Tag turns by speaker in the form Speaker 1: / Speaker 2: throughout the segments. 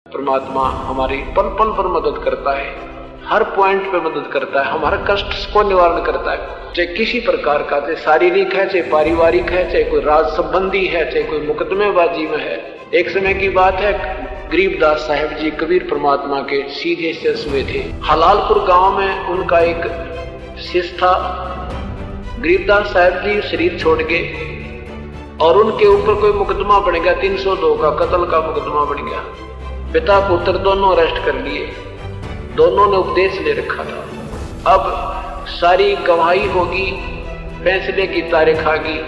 Speaker 1: परमात्मा हमारी पल पल पर मदद करता है, हर पॉइंट पे मदद करता है, हमारे कष्ट को निवारण करता है। चाहे किसी प्रकार का, चाहे शारीरिक है, चाहे पारिवारिक है, चाहे कोई राज संबंधी है, चाहे कोई मुकदमेबाजी में है। एक समय की बात है, गरीबदास साहब जी कबीर परमात्मा के सीधे शिष्य हुए थे। हलालपुर गांव में उनका एक शिष्य था। गरीबदास साहब जी शरीर छोड़ गए और उनके ऊपर कोई मुकदमा बन गया, 302 का कत्ल का मुकदमा बन गया। पिता पुत्र दोनों अरेस्ट कर लिए, दोनों ने उपदेश ले रखा था। अब सारी गवाही होगी, फैसले की तारीख आ गई,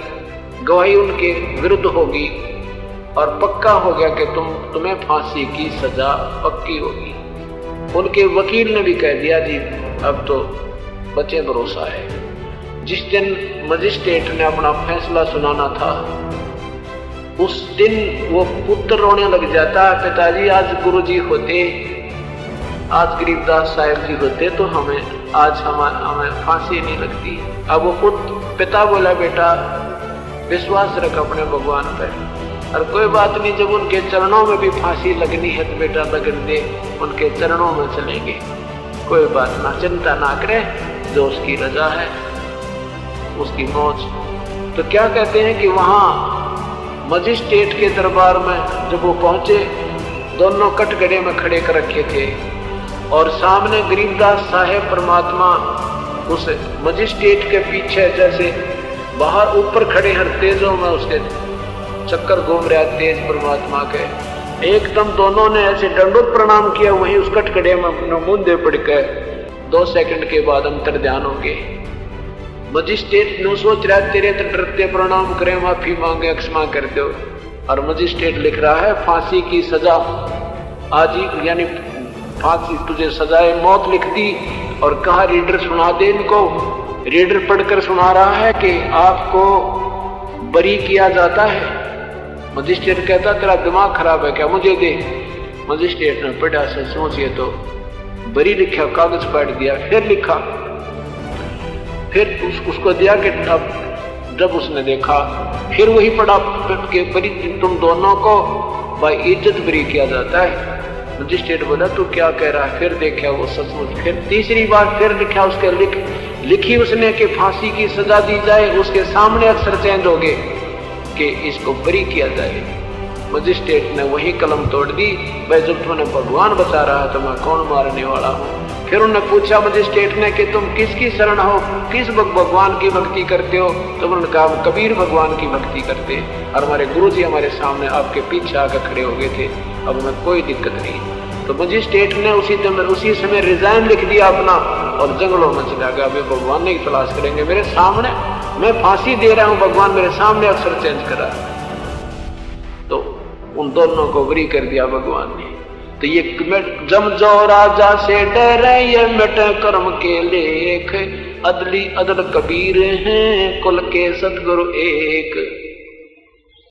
Speaker 1: गवाही उनके विरुद्ध होगी और पक्का हो गया कि तुम्हें फांसी की सजा पक्की होगी। उनके वकील ने भी कह दिया जी अब तो बचे भरोसा है। जिस दिन मजिस्ट्रेट ने अपना फैसला सुनाना था, उस दिन वो पुत्र रोने लग जाता, पिताजी आज गुरुजी होते, आज गरीबदास साहब जी होते तो हमें फांसी नहीं लगती। अब वो पिता बोला बेटा विश्वास रख अपने भगवान पर, और कोई बात नहीं, जब उनके चरणों में भी फांसी लगनी है तो बेटा लगन दे, उनके चरणों में चलेंगे, कोई बात ना, चिंता ना करे, जो उसकी रजा है उसकी मौज। तो क्या कहते हैं कि वहां मजिस्ट्रेट के दरबार में जब वो पहुंचे, दोनों कटघरे में खड़े कर रखे थे और सामने गरीबदास साहेब परमात्मा उस मजिस्ट्रेट के पीछे जैसे बाहर ऊपर खड़े हर तेजों में उसके चक्कर घूम रहा तेज परमात्मा के। एकदम दोनों ने ऐसे दंडोत प्रणाम किया, वहीं उस कटघरे में अपने मुंदे पड़कर 2 सेकंड के बाद अंतर ध्यान होंगे। मजिस्ट्रेट ने सोच रहा है तेरे तो डरते प्रणाम करें, माफी मांगे, क्षमा कर दो, और मजिस्ट्रेट लिख रहा है फांसी की सजा आज ही, यानी फांसी तुझे सजाए मौत लिख दी। और कहा रीडर सुना दे इनको। रीडर पढ़कर सुना रहा है कि आपको बरी किया जाता है। मजिस्ट्रेट कहता तेरा दिमाग खराब है क्या, मुझे दे। मजिस्ट्रेट ने पढ़ा से सोचिए तो बरी लिखा, कागज पाट दिया, फिर लिखा, फिर उसको दिया कि अब जब उसने देखा फिर वही पढ़ा कि बरी तुम दोनों को भाई इज्जत बरी किया जाता है। मजिस्ट्रेट बोला तू क्या कह रहा है, फिर देखा वो सचमुच, फिर तीसरी बार फिर लिखा, उसके लिखी उसने कि फांसी की सजा दी जाए, उसके सामने अक्षर चेंज हो गए कि इसको बरी किया जाए। मजिस्ट्रेट ने वही कलम तोड़ दी, भाई जब तुमने भगवान बचा रहा है तो मैं कौन मारने वाला हूँ। फिर उन्होंने पूछा मजिस्ट्रेट ने कि तुम किसकी शरण हो, किस भगवान की भक्ति करते हो। तो उन्होंने कहा हम कबीर भगवान की भक्ति करते हैं और हमारे गुरुजी हमारे सामने आपके पीछे आकर खड़े हो गए थे, अब हमें कोई दिक्कत नहीं। तो मजिस्ट्रेट ने उसी समय रिजाइन लिख दिया अपना और जंगलों में चला गया। वे भगवान ने तलाश करेंगे, मेरे सामने मैं फांसी दे रहा हूँ, भगवान मेरे सामने अक्षर चेंज करा। तो उन दोनों को बरी कर दिया भगवान ने। तो ये जम जो राजा से डरे ये मिट कर्म के लेख, अदली अदल कबीर हैं कुल के सतगुरु एक।